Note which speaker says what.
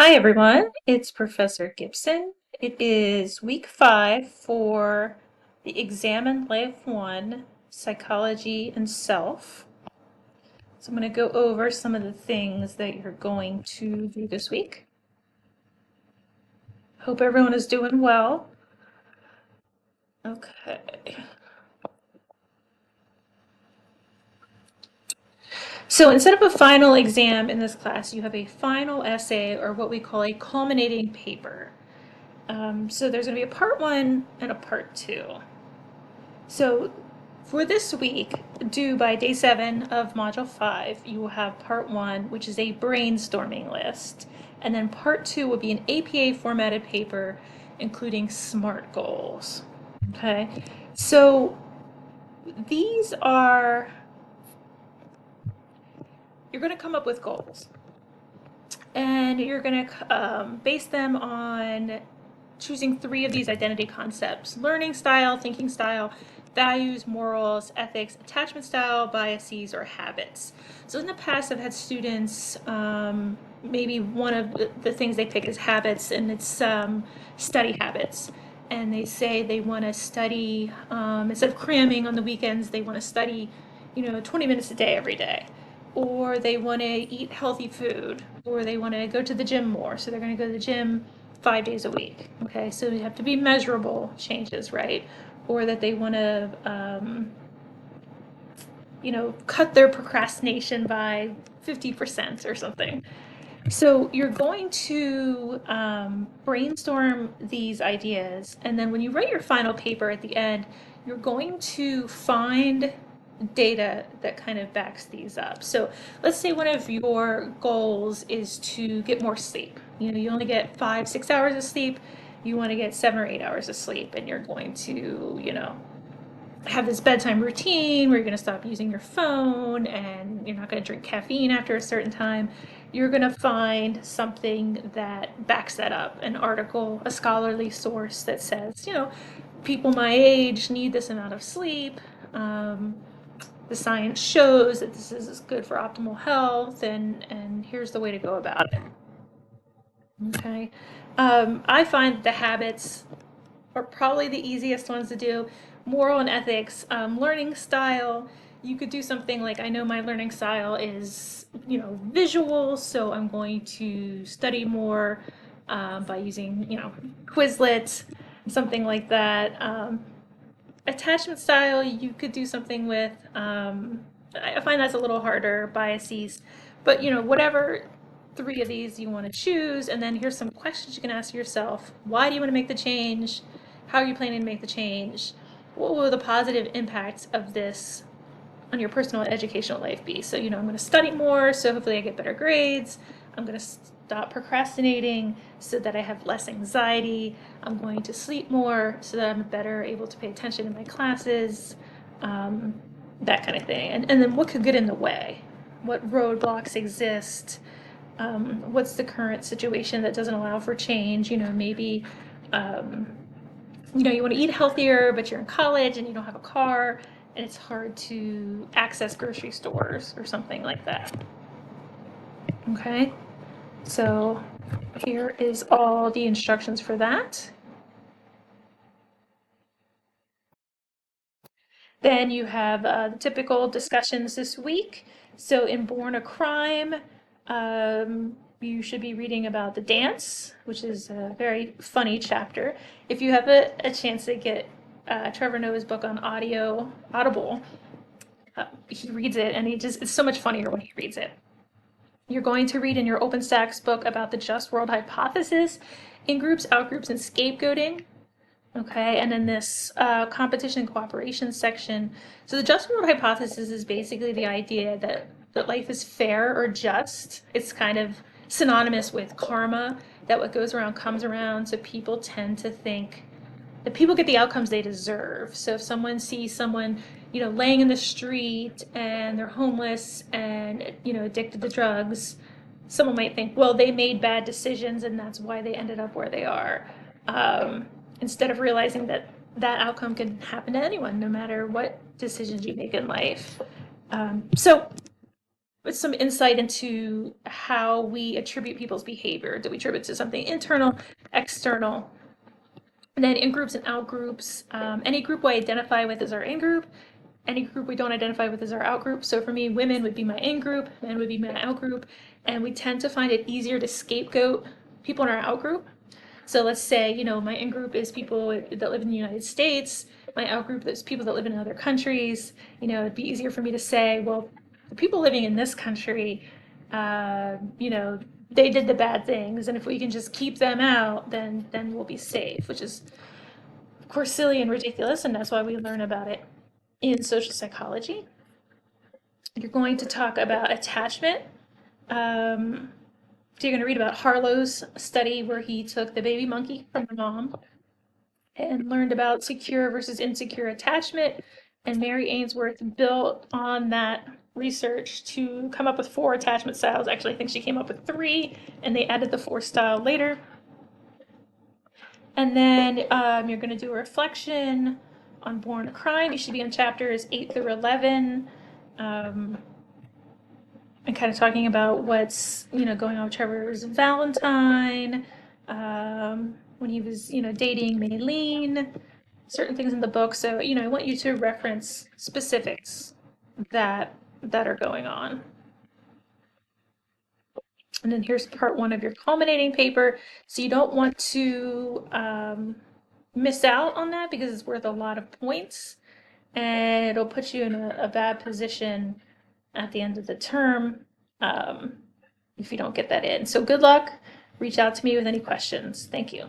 Speaker 1: Hi everyone, it's Professor Gibson. It is week 5 for the Examine Life 1, Psychology and Self. So I'm going to go over some of the things that you're going to do this week. Hope everyone is doing well. Okay. So instead of a final exam in this class, you have a final essay or what we call a culminating paper. So there's going to be a part 1 and a part 2. So for this week, due by day 7 of Module 5, you will have Part 1, which is a brainstorming list. And then Part 2 will be an APA formatted paper, including SMART goals. Okay, so these are, you're going to come up with goals. And you're going to base them on choosing 3 of these identity concepts: learning style, thinking style, values, morals, ethics, attachment style, biases, or habits. So in the past, I've had students, maybe one of the things they pick is habits, and it's study habits. And they say they want to study, instead of cramming on the weekends, they want to study, 20 minutes a day every day. Or they want to eat healthy food, or they want to go to the gym more, so they're going to go to the gym 5 days a week. Okay, so they have to be measurable changes, right? Or that they want to, cut their procrastination by 50% or something. So you're going to brainstorm these ideas, and then when you write your final paper at the end, you're going to find data that kind of backs these up. So let's say one of your goals is to get more sleep. You only get 5, 6 hours of sleep. You want to get 7 or 8 hours of sleep, and you're going to, have this bedtime routine where you're going to stop using your phone and you're not going to drink caffeine after a certain time. You're going to find something that backs that up, an article, a scholarly source that says, people my age need this amount of sleep. The science shows that this is good for optimal health, and here's the way to go about it. Okay. I find the habits are probably the easiest ones to do. Moral and ethics, learning style. You could do something like, I know my learning style is, visual, so I'm going to study more by using, Quizlet, something like that. Attachment style, you could do something with, I find that's a little harder, biases, but whatever 3 of these you want to choose, and then here's some questions you can ask yourself. Why do you want to make the change? How are you planning to make the change? What will the positive impacts of this on your personal and educational life be? So, I'm going to study more, so hopefully I get better grades. I'm going to stop procrastinating so that I have less anxiety. I'm going to sleep more so that I'm better able to pay attention in my classes, that kind of thing. And then what could get in the way? What roadblocks exist? What's the current situation that doesn't allow for change? Maybe you want to eat healthier, but you're in college and you don't have a car, and it's hard to access grocery stores or something like that. Okay, so here is all the instructions for that. Then you have the typical discussions this week. So in Born a Crime, you should be reading about the dance, which is a very funny chapter. If you have a chance to get Trevor Noah's book on Audible, he reads it, and it's so much funnier when he reads it. You're going to read in your OpenStax book about the just world hypothesis, in-groups, out-groups, and scapegoating. Okay, and then this competition and cooperation section. So the just world hypothesis is basically the idea that life is fair or just. It's kind of synonymous with karma, that what goes around comes around. So people tend to think that people get the outcomes they deserve. So if someone sees someone, laying in the street and they're homeless and, addicted to drugs, someone might think, well, they made bad decisions and that's why they ended up where they are. Instead of realizing that that outcome can happen to anyone, no matter what decisions you make in life. So with some insight into how we attribute people's behavior. Do we attribute it to something internal, external? And then in groups and out groups, any group we identify with is our in group. Any group we don't identify with is our out group. So for me, women would be my in group, men would be my out group. And we tend to find it easier to scapegoat people in our out group. So let's say, you know, my in group is people that live in the United States. My out group is people that live in other countries. You know, it'd be easier for me to say, well, the people living in this country, you know, they did the bad things, and if we can just keep them out, then we'll be safe, which is, of course, silly and ridiculous, and that's why we learn about it in social psychology. You're going to talk about attachment. So you're going to read about Harlow's study where he took the baby monkey from the mom and learned about secure versus insecure attachment. And Mary Ainsworth built on that research to come up with 4 attachment styles. Actually, I think she came up with 3, and they added the 4th style later. And then you're going to do a reflection on Born a Crime. You should be in chapters 8 through 11. And kind of talking about what's, you know, going on with Trevor's Valentine, when he was, you know, dating Maylene, certain things in the book. So, you know, I want you to reference specifics that are going on. And then here's part 1 of your culminating paper. So you don't want to miss out on that because it's worth a lot of points, and it'll put you in a bad position at the end of the term if you don't get that in. So good luck. Reach out to me with any questions. Thank you.